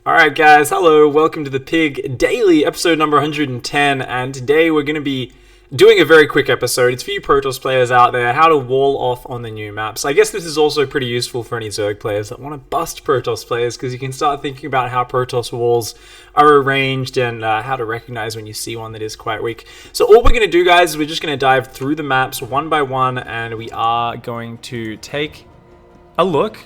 Alright guys, hello, welcome to the PiG Daily, episode number 110, and today we're going to be doing a very quick episode. It's for you Protoss players out there, how to wall off on the new maps. I guess this is also pretty useful for any Zerg players that want to bust Protoss players, because you can start thinking about how Protoss walls are arranged and how to recognize when you see one that is quite weak. So all we're going to do, guys, is we're just going to dive through the maps one by one, and we are going to take a look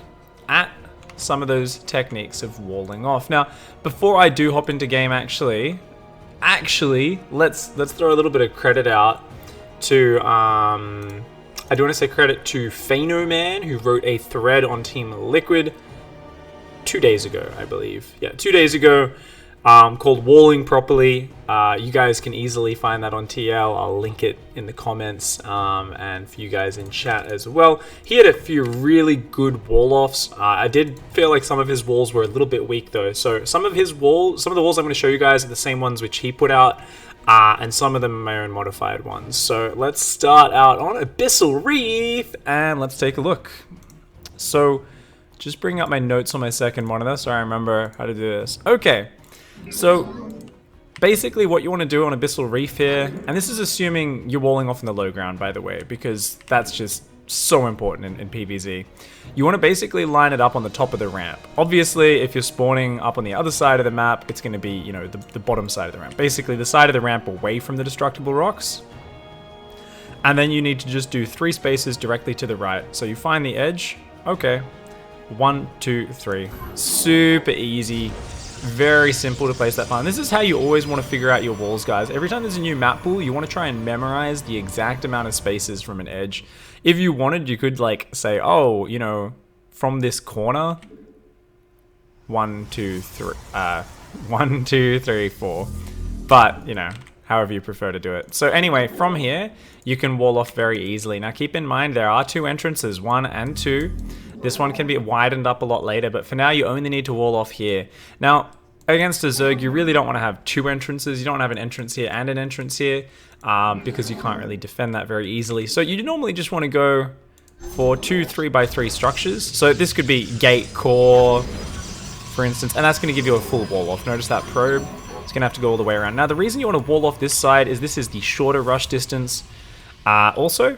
at some of those techniques of walling off. Now, before I do hop into game, actually, let's throw a little bit of credit out to I do want to say credit to Phanoman, who wrote a thread on Team Liquid 2 days ago, I believe. Yeah, 2 days ago, called Walling Properly. You guys can easily find that on TL. I'll link it in the comments, and for you guys in chat as well. He had a few really good wall-offs. I did feel like some of his walls were a little bit weak though. So some of the walls I'm going to show you guys are the same ones which he put out, and some of them are my own modified ones. So let's start out on a Bissel Reef, and let's take a look. So just bring up my notes on my second monitor so I remember how to do this. Okay. So basically what you want to do on a Bissel Reef here, and this is assuming you're walling off in the low ground, by the way, because that's just so important in PvZ. You want to basically line it up on the top of the ramp. Obviously, if you're spawning up on the other side of the map, it's going to be, you know, the bottom side of the ramp. Basically, the side of the ramp away from the destructible rocks. And then you need to just do 3 spaces directly to the right. So you find the edge. Okay. 1, 2, 3. Super easy. Very simple to place that farm. This is how you always want to figure out your walls, guys. Every time there's a new map pool, you want to try and memorize the exact amount of spaces from an edge. If you wanted, you could like say, oh, you know, from this corner, 1, 2, 3, 1, 2, 3, 4. But, you know, however you prefer to do it. So anyway, from here, you can wall off very easily. Now keep in mind, there are 2 entrances, 1 and 2. This one can be widened up a lot later, but for now you only need to wall off here. Now, against a Zerg, you really don't want to have 2 entrances. You don't want to have an entrance here and an entrance here, because you can't really defend that very easily. So you normally just want to go for 2 3x3 structures. So this could be gate, core, for instance, and that's going to give you a full wall off. Notice that probe. It's going to have to go all the way around. Now, the reason you want to wall off this side is this is the shorter rush distance. Also,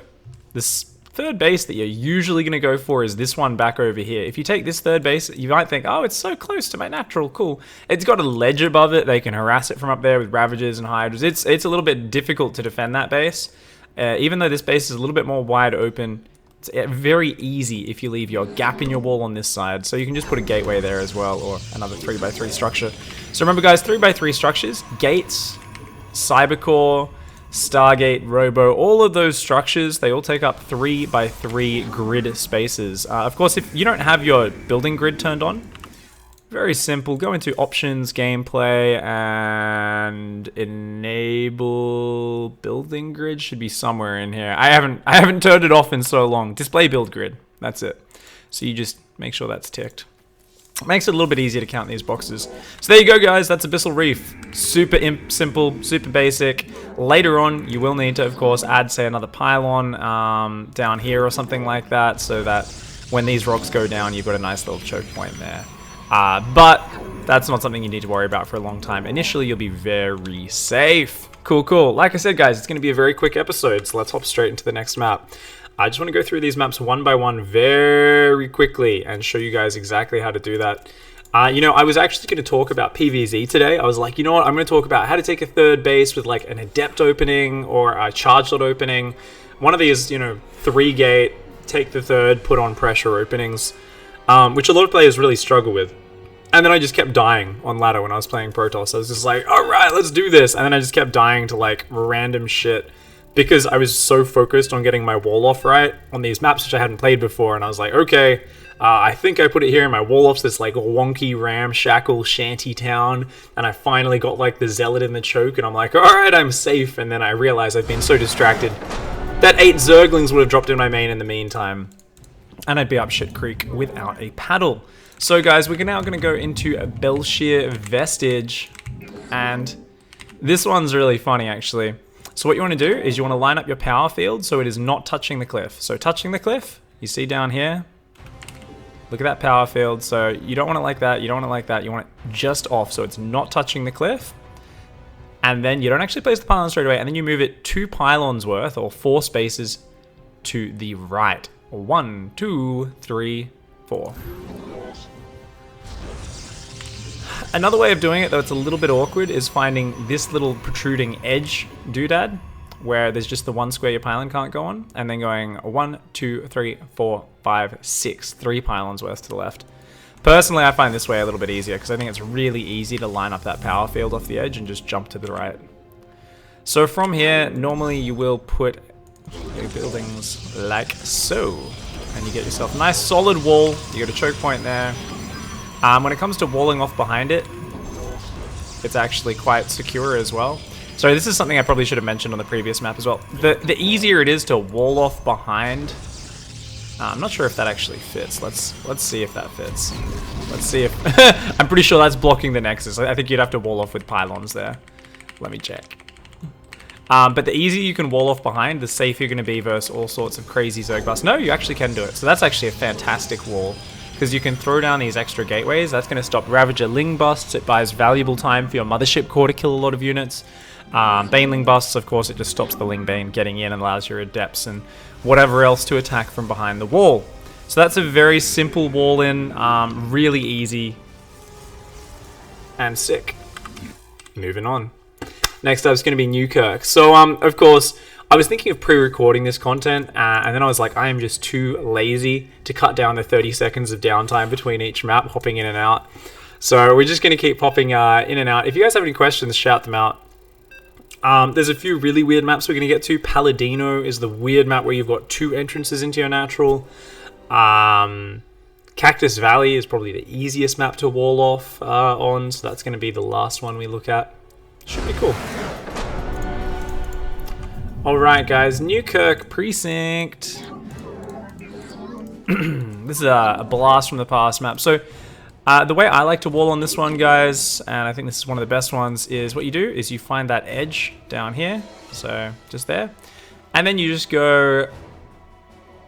this third base that you're usually going to go for is this one back over here. If you take this third base, you might think, oh, it's so close to my natural, cool. It's got a ledge above it. They can harass it from up there with Ravagers and Hydras. It's a little bit difficult to defend that base. Even though this base is a little bit more wide open, it's very easy if you leave your gap in your wall on this side. So you can just put a gateway there as well, or another 3x3 structure. So remember, guys, 3x3 structures, gates, cybercore, Stargate, Robo, all of those structures, they all take up 3x3 grid spaces. Of course, if you don't have your building grid turned on, very simple. Go into options, gameplay, and enable building grid. Should be somewhere in here. I haven't turned it off in so long. Display build grid. That's it. So you just make sure that's ticked. It makes it a little bit easier to count these boxes. So there you go, guys. That's a Bissel Reef. Super simple, super basic. Later on, you will need to, of course, add, say, another pylon down here or something like that, so that when these rocks go down, you've got a nice little choke point there. But that's not something you need to worry about for a long time. Initially, you'll be very safe. Cool, cool. Like I said, guys, it's going to be a very quick episode, so let's hop straight into the next map. I just want to go through these maps one by one very quickly and show you guys exactly how to do that. You know, I was actually going to talk about PvZ today. I was like, you know what, I'm going to talk about how to take a third base with like an adept opening or a charge lot opening. One of these, you know, 3 gate, take the third, put on pressure openings, which a lot of players really struggle with. And then I just kept dying on ladder when I was playing Protoss. I was just like, all right, let's do this. And then I just kept dying to like random shit, because I was so focused on getting my wall off right on these maps, which I hadn't played before. And I was like, okay, I think I put it here, and my wall off's this like wonky ramshackle shanty town. And I finally got like the zealot in the choke, and I'm like, all right, I'm safe. And then I realized I've been so distracted that 8 Zerglings would have dropped in my main in the meantime, and I'd be up shit creek without a paddle. So guys, we're now going to go into a Shear Vestige, and this one's really funny actually. So what you want to do is you want to line up your power field so it is not touching the cliff. So touching the cliff, you see down here, Look at that power field. So you don't want it like that. You don't want it like that. You want it just off so it's not touching the cliff. And then you don't actually place the pylon straight away. And then you move it 2 pylons worth or 4 spaces to the right. 1, 2, 3, 4. Another way of doing it, though it's a little bit awkward, is finding this little protruding edge doodad, where there's just the 1 square your pylon can't go on, and then going 1, 2, 3, 4, 5, 6, 3 pylons worth to the left. Personally, I find this way a little bit easier because I think it's really easy to line up that power field off the edge and just jump to the right. So from here, normally you will put your buildings like so, and you get yourself a nice solid wall. You got a choke point there. When it comes to walling off behind it, it's actually quite secure as well. So this is something I probably should have mentioned on the previous map as well. The easier it is to wall off behind. I'm not sure if that actually fits. Let's see if that fits. Let's see if I'm pretty sure that's blocking the nexus. I think you'd have to wall off with pylons there. Let me check. But the easier you can wall off behind, the safer you're going to be versus all sorts of crazy Zerg busts. No, you actually can do it. So that's actually a fantastic wall. Because you can throw down these extra gateways. That's going to stop Ravager Ling busts. It buys valuable time for your Mothership Core to kill a lot of units. Baneling busts, of course, it just stops the Ling Bane getting in and allows your Adepts and whatever else to attack from behind the wall. So that's a very simple wall in, really easy and sick. Moving on. Next up is going to be Newkirk. So, of course, I was thinking of pre-recording this content, and then I was like, I am just too lazy to cut down the 30 seconds of downtime between each map, hopping in and out. So we're just going to keep popping in and out. If you guys have any questions, shout them out. There's a few really weird maps we're going to get to. Paladino is the weird map where you've got 2 entrances into your natural. Cactus Valley is probably the easiest map to wall off on, so that's going to be the last one we look at. Should be cool. Alright guys, Newkirk Precinct. This is a blast from the past map. So the way I like to wall on this one, guys, and I think this is one of the best ones, is what you do is you find that edge down here, so just there, and then you just go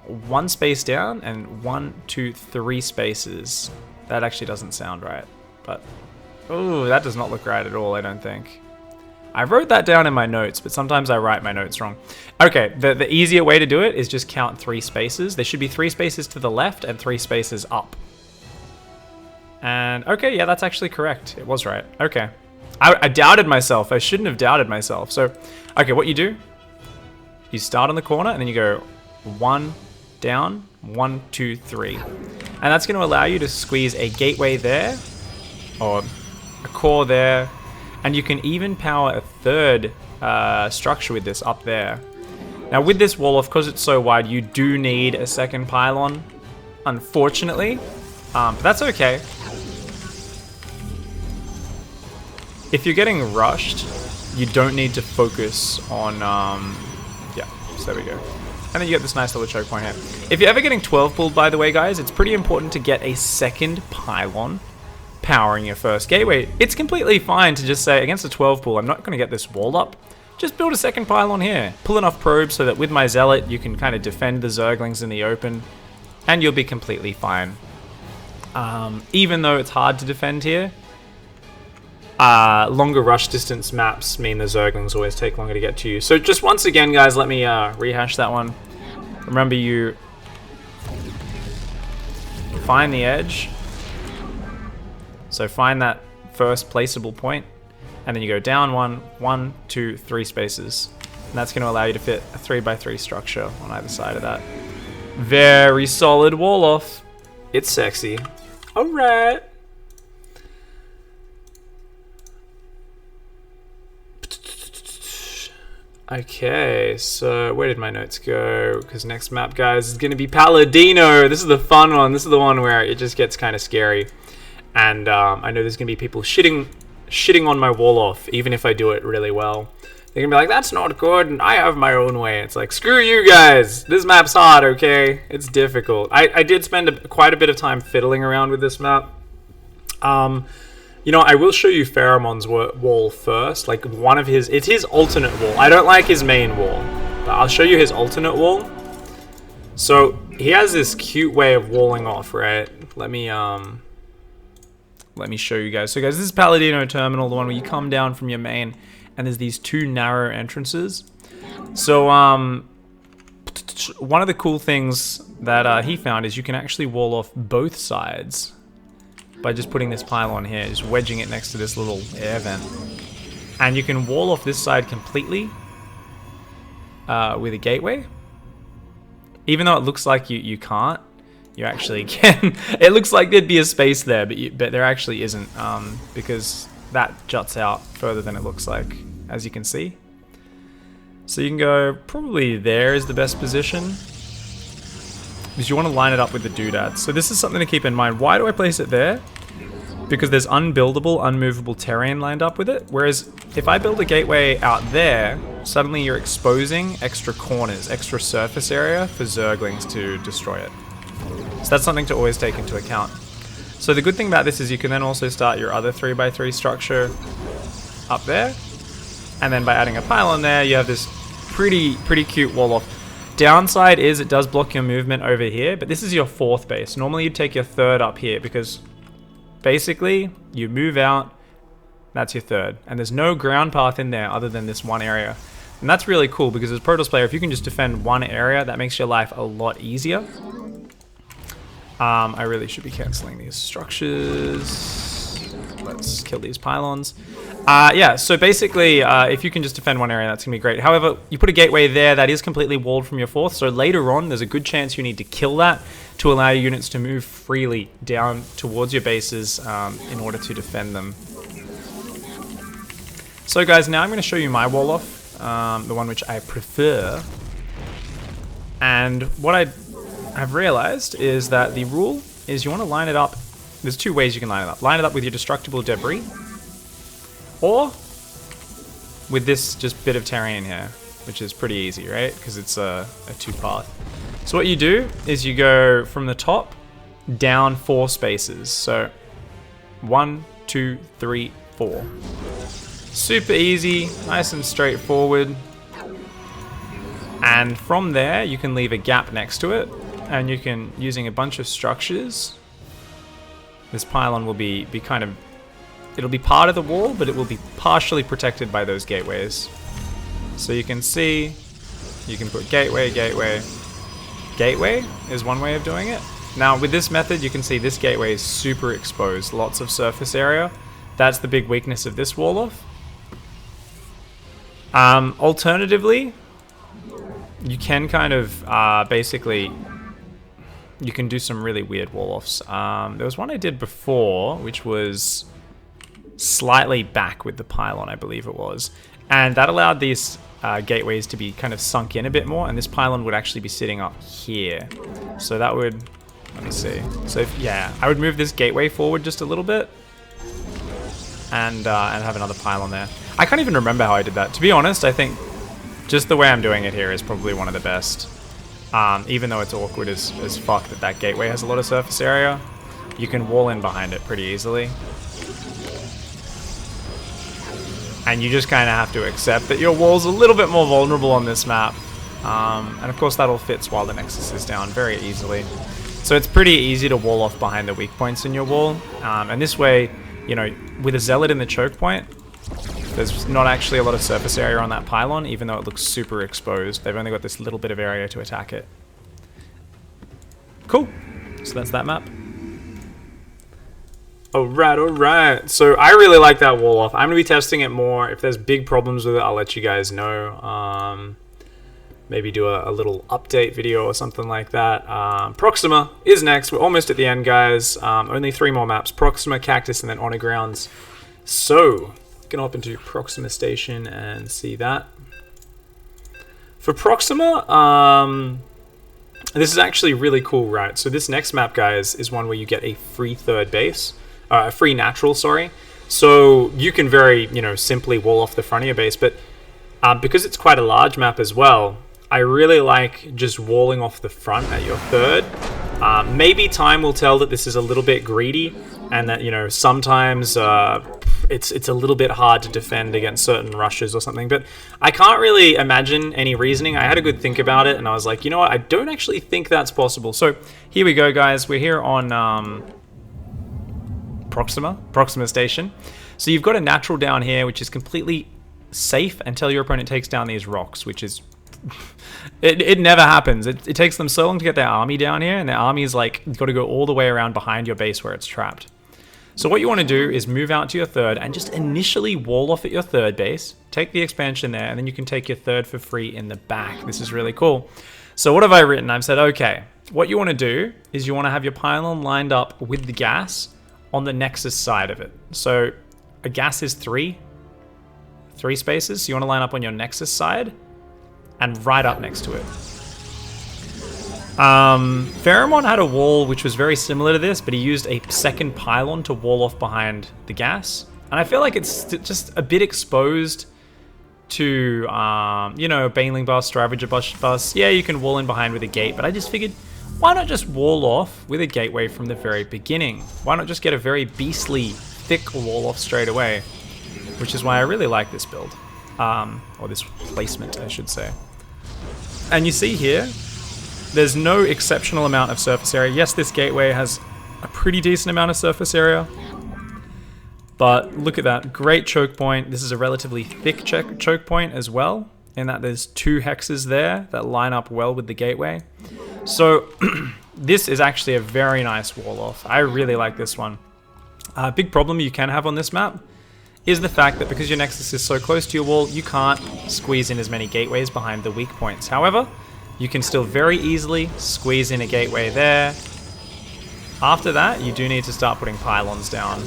1 space down and 1, 2, 3 spaces. That actually doesn't sound right, but oh, that does not look right at all, I don't think. I wrote that down in my notes, but sometimes I write my notes wrong. Okay, the easier way to do it is just count 3 spaces. There should be 3 spaces to the left and 3 spaces up. And, okay, yeah, that's actually correct. It was right. Okay. I doubted myself. I shouldn't have doubted myself. So, okay, what you do, you start on the corner, and then you go 1 down, 1, 2, 3. And that's going to allow you to squeeze a gateway there, or a core there, and you can even power a 3rd structure with this up there. Now with this wall, of course it's so wide, you do need a 2nd pylon, unfortunately, but that's okay. If you're getting rushed, you don't need to focus on, yeah, so there we go. And then you get this nice little choke point here. If you're ever getting 12 pulled, by the way, guys, it's pretty important to get a 2nd pylon powering your 1st gateway. It's completely fine to just say, against a 12 pull, I'm not going to get this wall up. Just build a 2nd pylon here. Pull enough probes so that with my Zealot, you can kind of defend the Zerglings in the open, and you'll be completely fine. Even though it's hard to defend here, longer rush distance maps mean the Zerglings always take longer to get to you. So just once again, guys, let me rehash that one. Remember, you find the edge. So find that 1st placeable point, and then you go down 1, 2, 3 spaces. And that's going to allow you to fit a 3x3 structure on either side of that. Very solid wall off. It's sexy. Alright. Okay, so where did my notes go? Because next map, guys, is going to be Paladino. This is the fun one. This is the one where it just gets kind of scary. And I know there's going to be people shitting on my wall off, even if I do it really well. They're going to be like, that's not good, and I have my own way. It's like, screw you guys. This map's hard, okay? It's difficult. I did spend quite a bit of time fiddling around with this map. You know, I will show you Pharamon's wall first. Like, it's his alternate wall. I don't like his main wall, but I'll show you his alternate wall. So he has this cute way of walling off, right? Let me show you guys. So guys, this is Paladino Terminal, the one where you come down from your main and there's these two narrow entrances. So one of the cool things that he found is you can actually wall off both sides by just putting this pylon here, just wedging it next to this little air vent. And you can wall off this side completely with a gateway. Even though it looks like you can't, you actually can. It looks like there'd be a space there, but there actually isn't, because that juts out further than it looks like, as you can see. So you can go, probably there is the best position, because you want to line it up with the doodads. So this is something to keep in mind. Why do I place it there? Because there's unbuildable, unmovable terrain lined up with it. Whereas if I build a gateway out there, suddenly you're exposing extra corners, extra surface area for Zerglings to destroy it. So that's something to always take into account. So the good thing about this is you can then also start your other 3x3 structure up there. And then by adding a pylon there, you have this pretty cute wall off. Downside is it does block your movement over here, but this is your fourth base. Normally you'd take your third up here because basically you move out, that's your third. And there's no ground path in there other than this one area. And that's really cool because as a Protoss player, if you can just defend one area, that makes your life a lot easier. I really should be cancelling these structures. Let's kill these pylons. Yeah, so basically, if you can just defend one area, that's going to be great. However, you put a gateway there that is completely walled from your fourth, so later on, there's a good chance you need to kill that to allow your units to move freely down towards your bases in order to defend them. So guys, now I'm going to show you my wall off, the one which I prefer. And what I have realized is that the rule is you want to line it up. There's two ways you can line it up. Line it up with your destructible debris, or with this just bit of terrain here, which is pretty easy, right? Because it's a two-path. So what you do is you go from the top down 4 spaces. So 1, 2, 3, 4. Super easy, nice and straightforward. And from there, you can leave a gap next to it, and you can, using a bunch of structures, this pylon will be kind of, it'll be part of the wall, but it will be partially protected by those gateways. So you can see, you can put gateway, gateway. Gateway is one way of doing it. Now with this method, you can see this gateway is super exposed, lots of surface area. That's the big weakness of this wall off. Alternatively, you can kind of basically, you can do some really weird wall offs. There was one I did before, which was slightly back with the pylon, I believe it was. And that allowed these gateways to be kind of sunk in a bit more, and this pylon would actually be sitting up here. So that would, let me see. So yeah, I would move this gateway forward just a little bit and have another pylon there. I can't even remember how I did that. To be honest, I think just the way I'm doing it here is probably one of the best. Even though it's awkward as fuck that gateway has a lot of surface area, you can wall in behind it pretty easily. And you just kind of have to accept that your wall's a little bit more vulnerable on this map. And of course that all fits while the Nexus is down very easily. So it's pretty easy to wall off behind the weak points in your wall. And this way, you know, with a Zealot in the choke point, there's not actually a lot of surface area on that pylon, even though it looks super exposed. They've only got this little bit of area to attack it. Cool. So that's that map. Alright. So I really like that wall off. I'm going to be testing it more. If there's big problems with it, I'll let you guys know. Maybe do a little update video or something like that. Proxima is next. We're almost at the end, guys. Only 3 more maps. Proxima, Cactus, and then Honor Grounds. So, gonna hop into Proxima Station and see that. For Proxima, this is actually really cool, right? So this next map, guys, is one where you get a free third base. A free natural, sorry. So you can very, simply wall off the front of your base, but because it's quite a large map as well, I really like just walling off the front at your third. Maybe time will tell that this is a little bit greedy, and that, sometimes it's a little bit hard to defend against certain rushes or something. But I can't really imagine any reasoning. I had a good think about it, and I was like, you know what? I don't actually think that's possible. So here we go, guys. We're here on Proxima Station. So you've got a natural down here, which is completely safe until your opponent takes down these rocks, which is... It never happens. It takes them so long to get their army down here, and their army is like got to go all the way around behind your base where it's trapped. So what you want to do is move out to your third and just initially wall off at your third base, take the expansion there, and then you can take your third for free in the back. This is really cool. So what have I written? I've said, okay, what you want to do is you want to have your pylon lined up with the gas on the nexus side of it. So a gas is three spaces, so you want to line up on your nexus side and right up next to it. Pheromon had a wall which was very similar to this, but he used a second pylon to wall off behind the gas. And I feel like it's just a bit exposed to, you know, Baneling Bus, Ravager Bus. Yeah, you can wall in behind with a gate, but I just figured, why not just wall off with a gateway from the very beginning? Why not just get a very beastly, thick wall off straight away? Which is why I really like this build. Or this placement, I should say. And you see here, there's no exceptional amount of surface area. Yes, this gateway has a pretty decent amount of surface area. But look at that, great choke point. This is a relatively thick choke point as well, in that there's 2 hexes there that line up well with the gateway. So this is actually a very nice wall off. I really like this one. Big problem you can have on this map is the fact that because your nexus is so close to your wall, you can't squeeze in as many gateways behind the weak points. However, you can still very easily squeeze in a gateway there. After that, you do need to start putting pylons down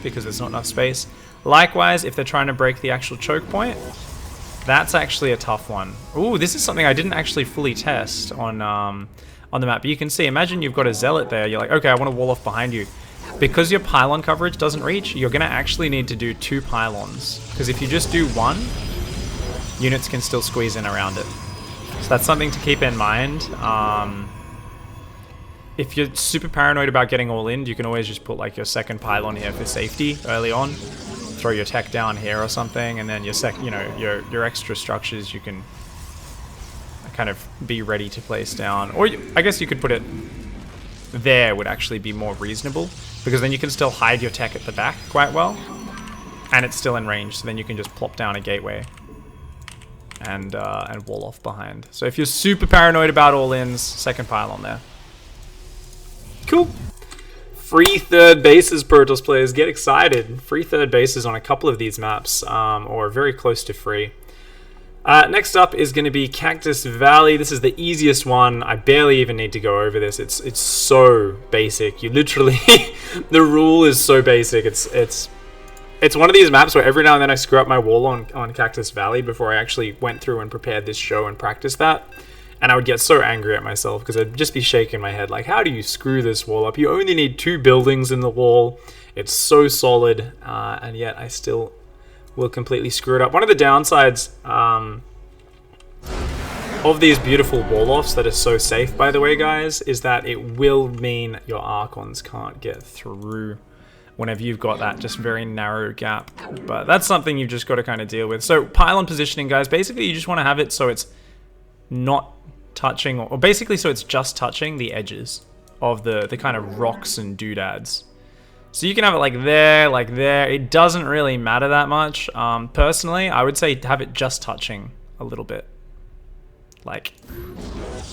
because there's not enough space. Likewise, if they're trying to break the actual choke point, that's actually a tough one. Ooh, this is something I didn't actually fully test on the map. But you can see, imagine you've got a zealot there. You're like, okay, I want to wall off behind you. Because your pylon coverage doesn't reach, you're going to actually need to do 2 pylons. Because if you just do 1, units can still squeeze in around it. So that's something to keep in mind. If you're super paranoid about getting all in, you can always just put like your second pylon here for safety early on. Throw your tech down here or something, and then your extra structures you can kind of be ready to place down. Or I guess you could put it there would actually be more reasonable, because then you can still hide your tech at the back quite well, and it's still in range, so then you can just plop down a gateway and wall off behind. So if you're super paranoid about all-ins, second pylon there. Cool. Free third bases, Protoss players, get excited. Free third bases on a couple of these maps, or very close to free. Next up is going to be Cactus Valley. This is the easiest one. I barely even need to go over this. It's so basic. You literally, the rule is so basic. It's one of these maps where every now and then I screw up my wall on Cactus Valley before I actually went through and prepared this show and practiced that. And I would get so angry at myself because I'd just be shaking my head like, how do you screw this wall up? You only need 2 buildings in the wall. It's so solid, and yet I still will completely screw it up. One of the downsides of these beautiful wall-offs that are so safe, by the way, guys, is that it will mean your Archons can't get through whenever you've got that just very narrow gap. But that's something you've just got to kind of deal with. So pylon positioning, guys, basically you just want to have it so it's not touching, or basically so it's just touching the edges of the kind of rocks and doodads. So you can have it like there. It doesn't really matter that much. Personally, I would say have it just touching a little bit. Like,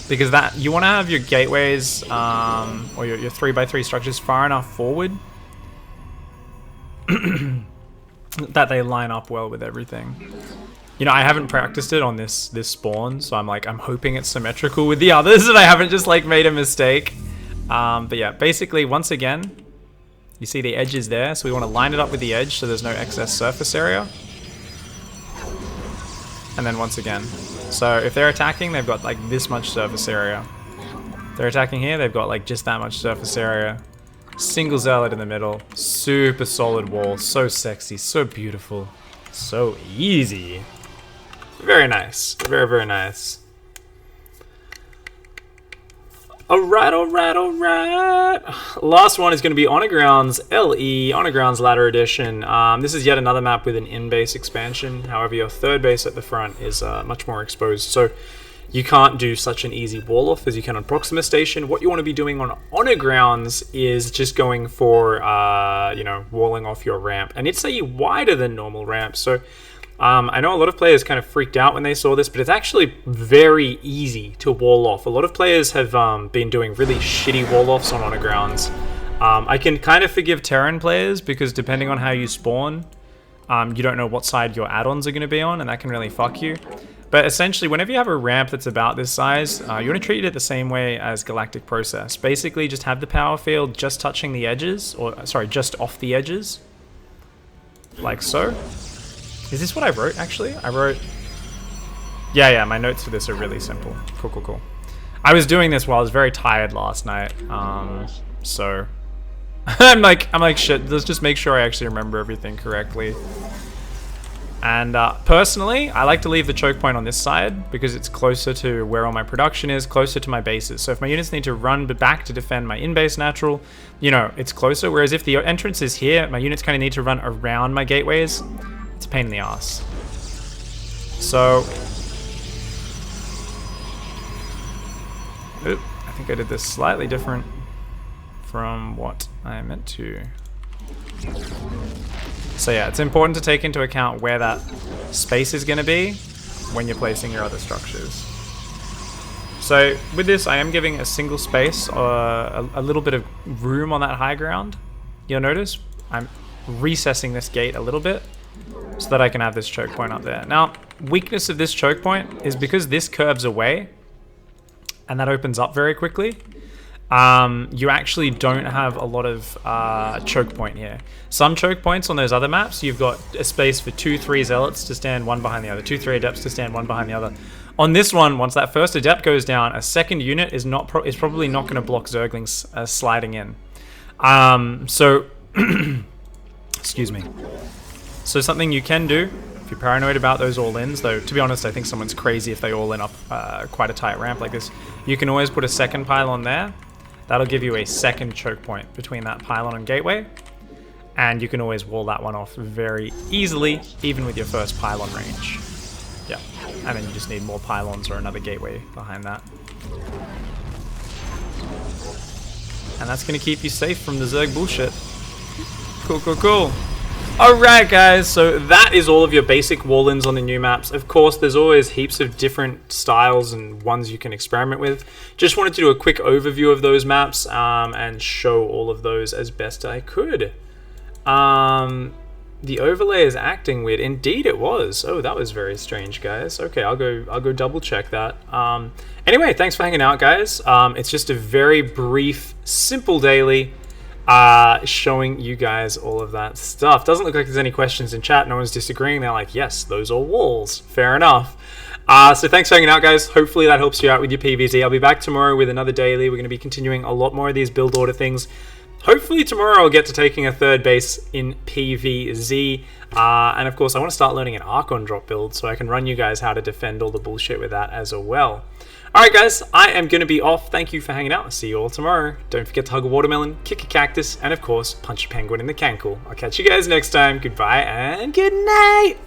because that you want to have your gateways or your 3x3 structures far enough forward that they line up well with everything. You know, I haven't practiced it on this spawn, so I'm hoping it's symmetrical with the others and I haven't just like made a mistake. But yeah, basically once again, you see the edges there, so we want to line it up with the edge so there's no excess surface area. And then once again, so if they're attacking, they've got like this much surface area. If they're attacking here, they've got like just that much surface area. Single zealot in the middle, super solid wall, so sexy, so beautiful, so easy. Very nice, very, very nice. Alright. Last one is going to be Honor Grounds LE, Honor Grounds Ladder Edition. This is yet another map with an in-base expansion. However, your third base at the front is much more exposed. So you can't do such an easy wall off as you can on Proxima Station. What you want to be doing on Honor Grounds is just going for, walling off your ramp. And it's a wider than normal ramp. So I know a lot of players kind of freaked out when they saw this, but it's actually very easy to wall off. A lot of players have been doing really shitty wall offs on Honor Grounds. I can kind of forgive Terran players because depending on how you spawn, you don't know what side your add-ons are going to be on, and that can really fuck you. But essentially, whenever you have a ramp that's about this size, you want to treat it the same way as Galactic Process. Basically, just have the power field just touching the edges, or sorry, just off the edges, like so. Is this what I wrote, actually? I wrote... Yeah, my notes for this are really simple. Cool. I was doing this while I was very tired last night, so... I'm like, shit, let's just make sure I actually remember everything correctly. And personally, I like to leave the choke point on this side because it's closer to where all my production is, closer to my bases. So if my units need to run back to defend my in-base natural, it's closer. Whereas if the entrance is here, my units kind of need to run around my gateways. It's a pain in the ass. So, I think I did this slightly different from what I meant to. So yeah, it's important to take into account where that space is going to be when you're placing your other structures. So with this, I am giving a single space or a little bit of room on that high ground. You'll notice I'm recessing this gate a little bit so that I can have this choke point up there. Now, weakness of this choke point is because this curves away and that opens up very quickly. You actually don't have a lot of choke point here. Some choke points on those other maps, you've got a space for 2-3 zealots to stand one behind the other, 2-3 adepts to stand one behind the other. On this one, once that first adept goes down, a second unit is probably not going to block Zerglings sliding in. Excuse me. So something you can do, if you're paranoid about those all-ins, though to be honest I think someone's crazy if they all-in up quite a tight ramp like this, you can always put a second pylon there. That'll give you a second choke point between that pylon and gateway, and you can always wall that one off very easily, even with your first pylon range. Yeah, and then you just need more pylons or another gateway behind that. And that's going to keep you safe from the Zerg bullshit. Cool. Alright guys, so that is all of your basic wall-ins on the new maps. Of course, there's always heaps of different styles and ones you can experiment with. Just wanted to do a quick overview of those maps and show all of those as best I could. The overlay is acting weird. Indeed it was. Oh, that was very strange, guys. Okay, I'll go double check that. Anyway, thanks for hanging out, guys. It's just a very brief, simple daily showing you guys all of that stuff. Doesn't look like there's any questions in chat. No one's disagreeing. They're like, yes, those are walls. Fair enough. So thanks for hanging out, guys. Hopefully that helps you out with your PvZ. I'll be back tomorrow with another daily. We're going to be continuing a lot more of these build order things. Hopefully tomorrow I'll get to taking a third base in PvZ. And of course I want to start learning an Archon drop build so I can run you guys how to defend all the bullshit with that as well. Alright guys, I am going to be off. Thank you for hanging out. See you all tomorrow. Don't forget to hug a watermelon, kick a cactus, and of course, punch a penguin in the cankle. I'll catch you guys next time. Goodbye and good night!